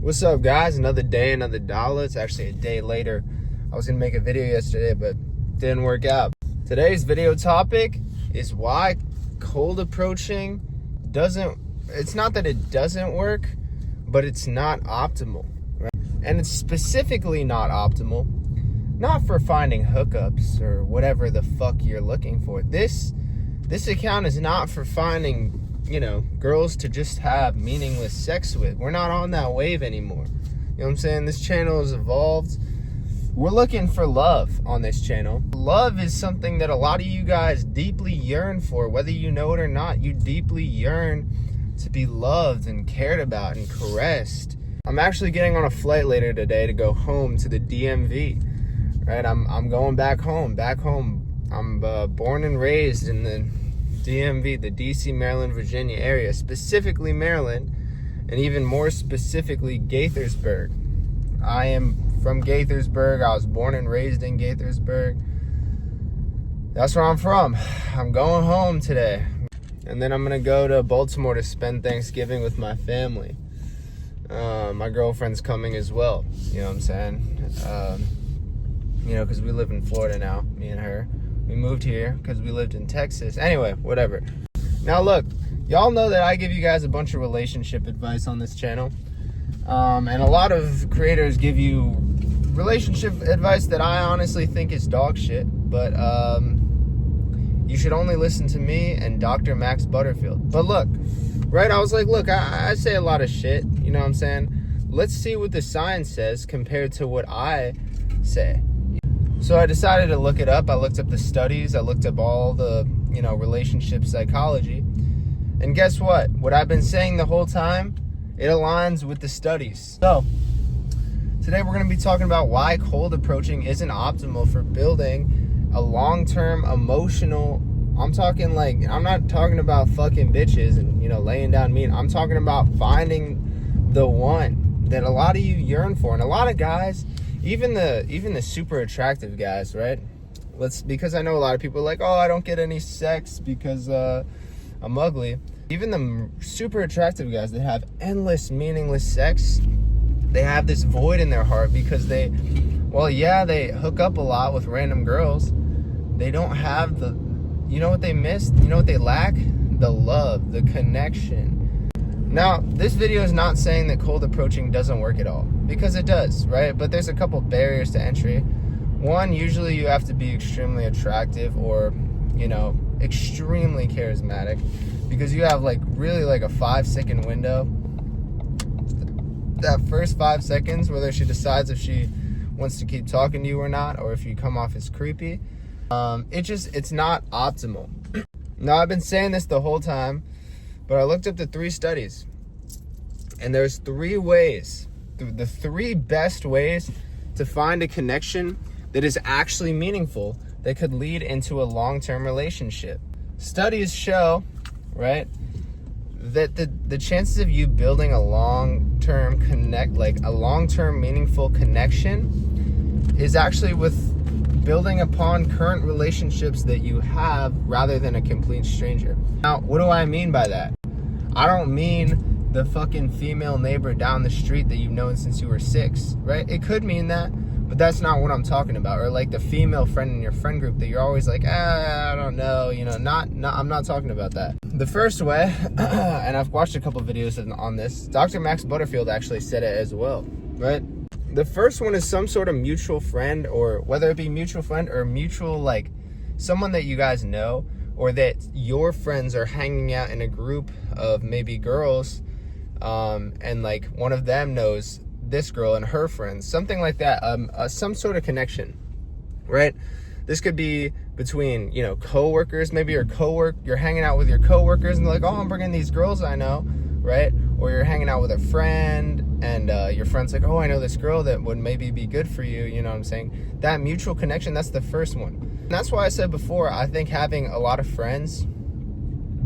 What's up, guys? Another day, another dollar. It's actually a day later. I was gonna make a video yesterday, but didn't work out. Today's video topic is why cold approaching it's not that it doesn't work, but it's not optimal, right? And it's specifically not optimal, not for finding hookups or whatever the fuck you're looking for. This account is not for finding, girls to just have meaningless sex with. We're not on that wave anymore. You know what I'm saying? This channel has evolved. We're looking for love on this channel. Love is something that a lot of you guys deeply yearn for, whether you know it or not. You deeply yearn to be loved and cared about and caressed. I'm actually getting on a flight later today to go home to the DMV. Right? I'm going back home. I'm born and raised in the DMV, the DC, Maryland, Virginia area, specifically Maryland, and even more specifically Gaithersburg. I am from Gaithersburg. I was born and raised in Gaithersburg. That's where I'm from. I'm going home today, and then I'm gonna go to Baltimore to spend Thanksgiving with my family. My girlfriend's coming as well. You know what I'm saying? Because we live in Florida now, me and her. We moved here because we lived in Texas. Anyway, whatever. Now look, y'all know that I give you guys a bunch of relationship advice on this channel. And a lot of creators give you relationship advice that I honestly think is dog shit. But you should only listen to me and Dr. Max Butterfield. But look, right, I was like, look, I say a lot of shit. You know what I'm saying? Let's see what the science says compared to what I say. So I decided to look it up. I looked up the studies. I looked up all the, relationship psychology. And guess what? What I've been saying the whole time, it aligns with the studies. So today we're going to be talking about why cold approaching isn't optimal for building a long-term emotional. I'm not talking about fucking bitches and, laying down meat. I'm talking about finding the one that a lot of you yearn for. And a lot of guys, even the super attractive guys, right? Because I know a lot of people are like, oh, I don't get any sex because I'm ugly. Even the super attractive guys that have endless meaningless sex, they have this void in their heart because they hook up a lot with random girls. They don't have what they miss? You know what they lack? The love, the connection. Now, this video is not saying that cold approaching doesn't work at all, because it does, right? But there's a couple barriers to entry. One, usually you have to be extremely attractive or, extremely charismatic, because you have really a 5-second window. That first 5 seconds, whether she decides if she wants to keep talking to you or not, or if you come off as creepy, it's not optimal. Now, I've been saying this the whole time, but I looked up the 3 studies, and there's 3 ways, the 3 best ways to find a connection that is actually meaningful, that could lead into a long-term relationship. Studies show, right, that the chances of you building a long-term meaningful connection is actually with building upon current relationships that you have rather than a complete stranger. Now, what do I mean by that? I don't mean the fucking female neighbor down the street that you've known since you were 6, right? It could mean that, but that's not what I'm talking about. Or the female friend in your friend group that you're always like, I don't know, I'm not talking about that. The first way, and I've watched a couple videos on this, Dr. Max Butterfield actually said it as well, right? The first one is some sort of mutual friend, or whether it be mutual friend or mutual, someone that you guys know, or that your friends are hanging out in a group of maybe girls, and one of them knows this girl and her friends, something like that, some sort of connection, right? This could be between, coworkers. Maybe you're hanging out with your coworkers and they're like, oh, I'm bringing these girls I know, right? Or you're hanging out with a friend and your friend's like, oh, I know this girl that would maybe be good for you, you know what I'm saying? That mutual connection, that's the first one. And that's why I said before, I think having a lot of friends,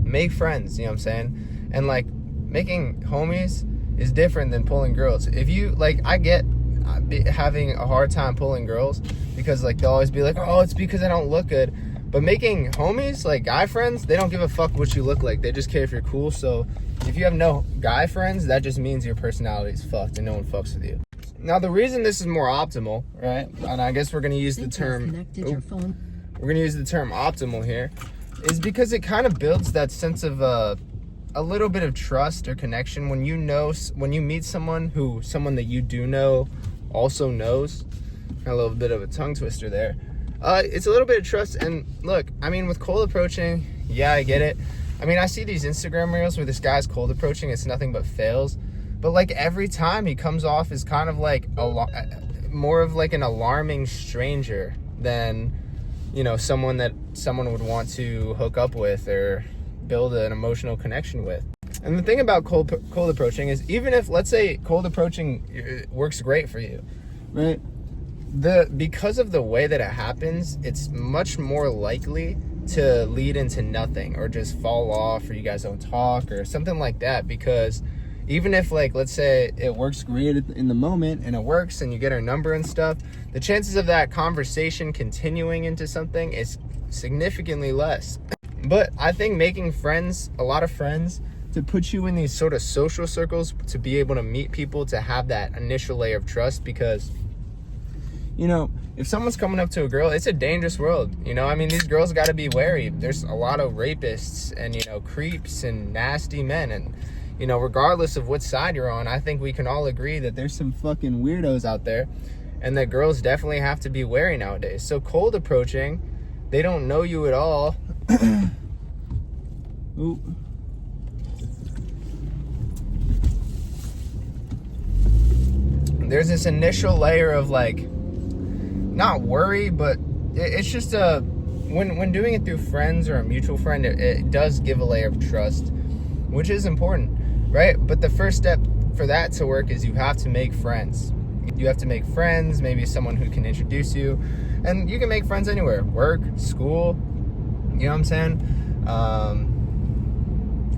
make friends, you know what I'm saying? And making homies is different than pulling girls. If you, I get having a hard time pulling girls because they'll always be like, oh, it's because I don't look good. But making homies, like guy friends, they don't give a fuck what you look like. They just care if you're cool. So if you have no guy friends, that just means your personality is fucked and no one fucks with you. Now, the reason this is more optimal, right? And I guess we're going to use the term, we're going to use the term optimal here, is because it kind of builds that sense of a little bit of trust or connection when you meet someone that you do know also knows. A little bit of a tongue twister there. It's a little bit of trust. And look, I mean, with cold approaching, yeah, I get it. I mean, I see these Instagram reels where this guy's cold approaching, it's nothing but fails. But like every time he comes off as kind of like more of like an alarming stranger than, you know, someone would want to hook up with or build an emotional connection with. And the thing about cold approaching is, even if, let's say, cold approaching works great for you, right? Because of the way that it happens, it's much more likely to lead into nothing or just fall off, or you guys don't talk or something like that. Because even if, like, let's say it works great in the moment and it works and you get her number and stuff, the chances of that conversation continuing into something is significantly less. But I think making friends, a lot of friends, to put you in these sort of social circles, to be able to meet people, to have that initial layer of trust. Because, you know, if someone's coming up to a girl, it's a dangerous world. You know, I mean, these girls got to be wary. There's a lot of rapists and, you know, creeps and nasty men. And, you know, regardless of what side you're on, I think we can all agree that there's some fucking weirdos out there, and that girls definitely have to be wary nowadays. So cold approaching, they don't know you at all. Ooh. There's this initial layer of, like, not worry, but it's just when doing it through friends or a mutual friend, it does give a layer of trust, which is important, right? But the first step for that to work is you have to make friends. You have to make friends, maybe someone who can introduce you. And you can make friends anywhere, work, school, you know what I'm saying?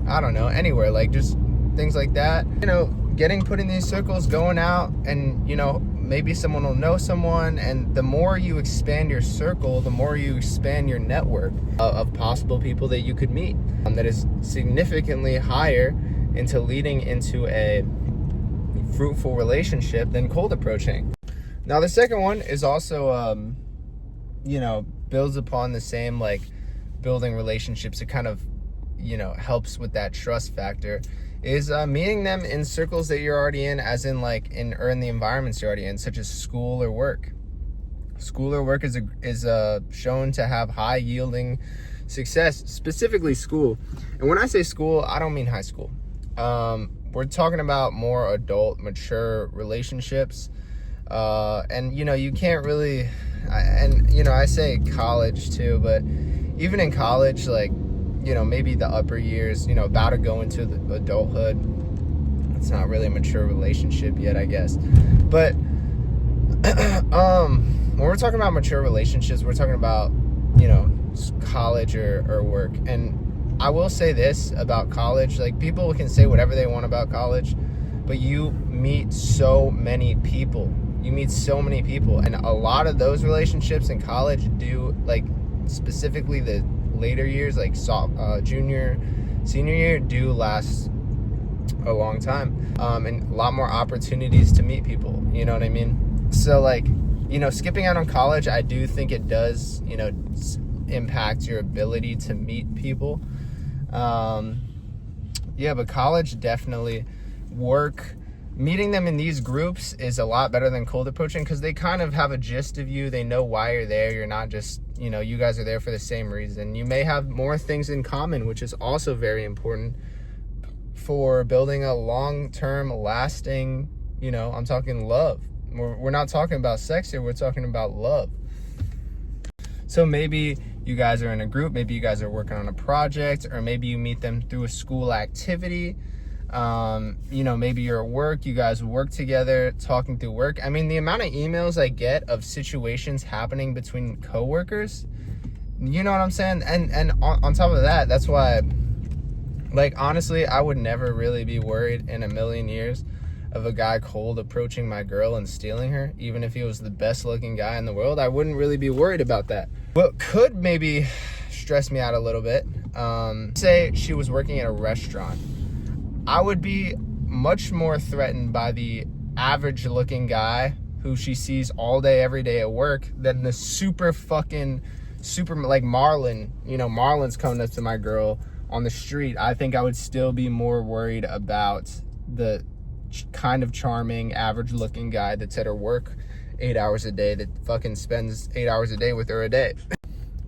I don't know, anywhere, like just things like that. You know, getting put in these circles, going out, and, you know, maybe someone will know someone. And the more you expand your circle, the more you expand your network of possible people that you could meet, that is significantly higher into leading into a fruitful relationship than cold approaching. Now, the second one is also, you know, builds upon the same, like, building relationships. It kind of, you know, helps with that trust factor, is meeting them in circles that you're already in, as in, like, in the environments you're already in, such as school or work. School or work is shown to have high yielding success, specifically school. And when I say school, I don't mean high school. We're talking about more adult, mature relationships. And, you know, you can't really, and, you know, I say college too, but even in college, like, you know, maybe the upper years, you know, about to go into the adulthood, it's not really a mature relationship yet, I guess. But when we're talking about mature relationships, we're talking about, you know, college or work. And I will say this about college, like, people can say whatever they want about college, but you meet so many people. And a lot of those relationships in college do, like, specifically the later years, like junior, senior year, do last a long time, and a lot more opportunities to meet people, you know what I mean? So, like, you know, skipping out on college, I do think it does, you know, impact your ability to meet people. Yeah, but college definitely. Work, meeting them in these groups is a lot better than cold approaching, because they kind of have a gist of you. They know why you're there. You're not just, you know, you guys are there for the same reason. You may have more things in common, which is also very important for building a long-term, lasting, you know, I'm talking love. We're not talking about sex here. We're talking about love. So maybe you guys are in a group. Maybe you guys are working on a project, or maybe you meet them through a school activity. You know, maybe you're at work, you guys work together, talking through work. I mean, the amount of emails I get of situations happening between coworkers, you know what I'm saying? And on top of that, that's why, like, honestly, I would never really be worried in a million years of a guy cold approaching my girl and stealing her, even if he was the best looking guy in the world. I wouldn't really be worried about that. What could maybe stress me out a little bit, say she was working at a restaurant, I would be much more threatened by the average looking guy who she sees all day every day at work than the super like Marlon. You know, Marlon's coming up to my girl on the street. I think I would still be more worried about the kind of charming average looking guy that's at her work 8 hours a day, that fucking spends 8 hours a day with her a day.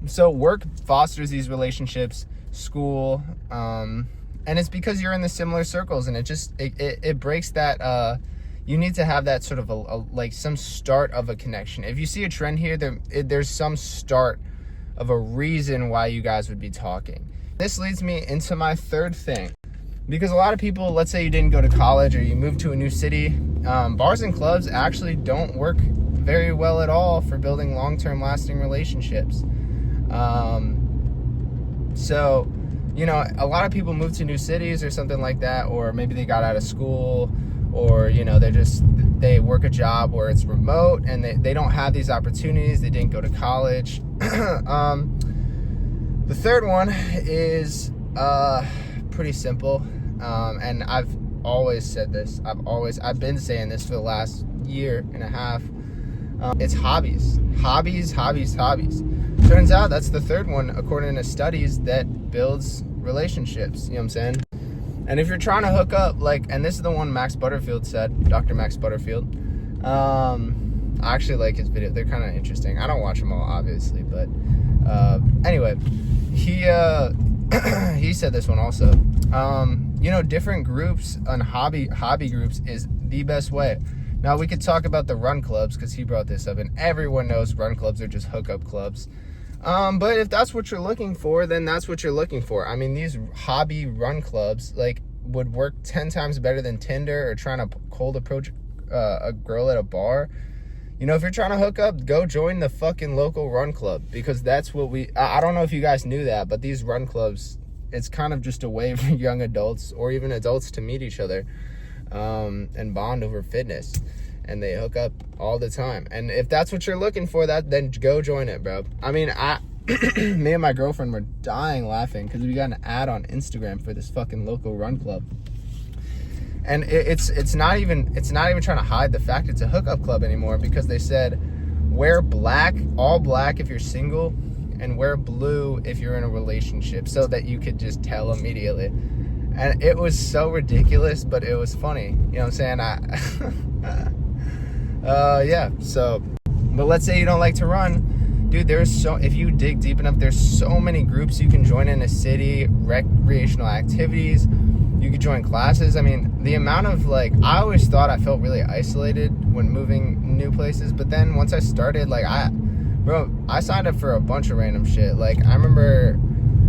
So work fosters these relationships, school, and it's because you're in the similar circles, and it breaks that you need to have that sort of a like some start of a connection. If you see a trend here, there's some start of a reason why you guys would be talking. This leads me into my third thing, because a lot of people, let's say you didn't go to college or you moved to a new city, bars and clubs actually don't work very well at all for building long-term lasting relationships. So, you know, a lot of people move to new cities or something like that, or maybe they got out of school, or, you know, they work a job where it's remote and they don't have these opportunities. They didn't go to college. The third one is pretty simple, and I've always said this. I've been saying this for the last year and a half. It's hobbies. Turns out that's the third one, according to studies, that builds relationships. You know what I'm saying? And if you're trying to hook up, like, and this is the one Max Butterfield said, Dr. Max Butterfield. I actually like his videos. They're kind of interesting. I don't watch them all, obviously, but anyway, he said this one also. You know, different groups and hobby groups is the best way. Now, we could talk about the run clubs, because he brought this up, and everyone knows run clubs are just hookup clubs. But if that's what you're looking for, then that's what you're looking for. I mean, these hobby run clubs, like, would work 10 times better than Tinder or trying to cold approach a girl at a bar. You know, if you're trying to hook up, go join the fucking local run club, because that's what I don't know if you guys knew that, but these run clubs, it's kind of just a way for young adults or even adults to meet each other and bond over fitness. And they hook up all the time. And if that's what you're looking for, then go join it, bro. I mean, me and my girlfriend were dying laughing because we got an ad on Instagram for this fucking local run club. And it's not even trying to hide the fact it's a hookup club anymore, because they said wear black, all black if you're single, and wear blue if you're in a relationship, so that you could just tell immediately. And it was so ridiculous, but it was funny. You know what I'm saying? Yeah, so, but let's say you don't like to run. Dude, if you dig deep enough, there's so many groups you can join in a city, recreational activities. You could join classes. I mean, the amount of, like, I always thought I felt really isolated when moving new places, but then once I started, like, I signed up for a bunch of random shit. Like, I remember,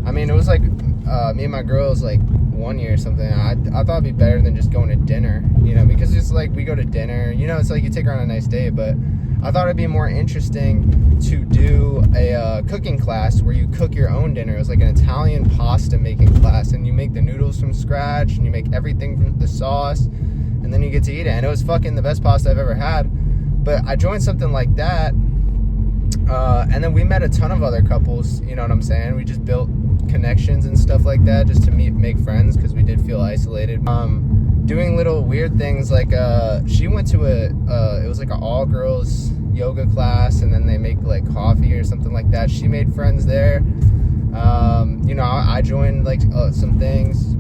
I mean, it was like, me and my girls, like, 1 year or something. I thought it'd be better than just going to dinner, you know, because it's like we go to dinner, you know, it's like you take her on a nice date, but I thought it'd be more interesting to do a cooking class where you cook your own dinner. It was like an Italian pasta making class, and you make the noodles from scratch, and you make everything from the sauce, and then you get to eat it, and it was fucking the best pasta I've ever had. But I joined something like that, and then we met a ton of other couples, you know what I'm saying? We just built connections and stuff like that, just to make friends, because we did feel isolated. Doing little weird things, like she went to it was like an all girls yoga class, and then they make like coffee or something like that. She made friends there. You know, I joined like some things.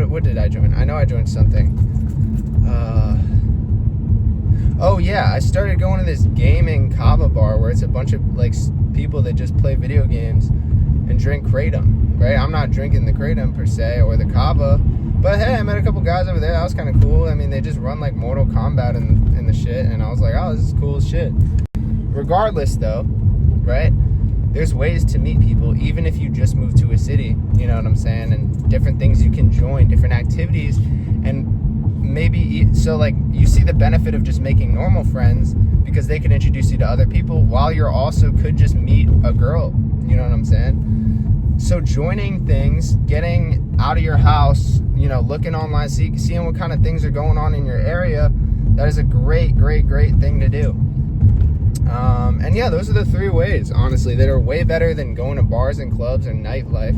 What did I join? I know I joined something. Oh yeah, I started going to this gaming kava bar where it's a bunch of like people that just play video games and drink kratom, right? I'm not drinking the kratom per se or the kava, but hey, I met a couple guys over there. That was kind of cool. I mean, they just run like Mortal Kombat and the shit, and I was like, oh, this is cool as shit. Regardless though, right? There's ways to meet people even if you just move to a city, you know what I'm saying? And different things you can join, different activities, and maybe, so like, you see the benefit of just making normal friends because they can introduce you to other people, while you're also could just meet a girl, you know what I'm saying? So joining things, getting out of your house, you know, looking online, seeing what kind of things are going on in your area, that is a great thing to do. And yeah, those are the 3 ways, honestly, that are way better than going to bars and clubs and nightlife,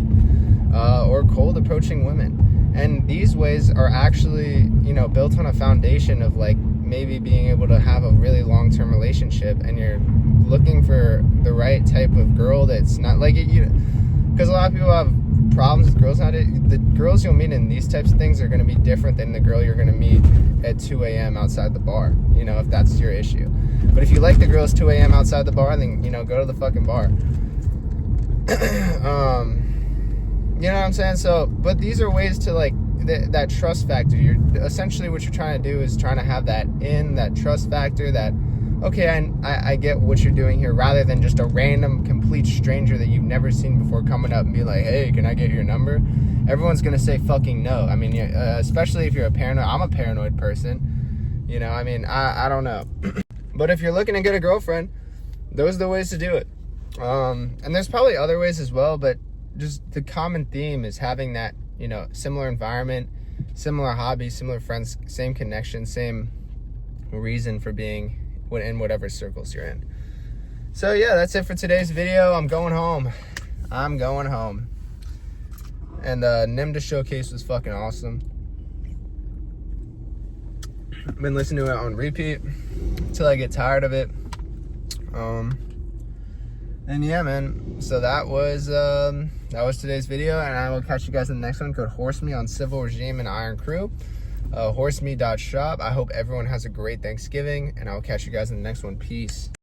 or cold approaching women. And these ways are actually, you know, built on a foundation of like maybe being able to have a really long-term relationship, and you're looking for the right type of girl that's not like it, you, because a lot of people have problems with girls nowadays. The girls you'll meet in these types of things are going to be different than the girl you're going to meet at 2 a.m. outside the bar, you know, if that's your issue. But if you like the girls 2 a.m. outside the bar, then, you know, go to the fucking bar. You know what I'm saying? So, but these are ways to like that trust factor. You're essentially, what you're trying to do is trying to have that trust factor, that okay, I get what you're doing here, rather than just a random complete stranger that you've never seen before coming up and be like, hey, can I get your number? Everyone's gonna say fucking no. I mean, especially if you're a paranoid. I'm a paranoid person, you know. I mean, I don't know. But if you're looking to get a girlfriend, those are the ways to do it. And there's probably other ways as well, but just the common theme is having that, you know, similar environment, similar hobbies, similar friends, same connection, same reason for being in whatever circles you're in. So yeah, that's it for today's video. I'm going home. And NIMDA showcase was fucking awesome. I've been listening to it on repeat until I get tired of it. And yeah, man, so that was today's video, and I will catch you guys in the next one. Code Horsemeet on Civil Regime and Iron CRUE. Horsemeet.shop. I hope everyone has a great Thanksgiving, and I will catch you guys in the next one. Peace.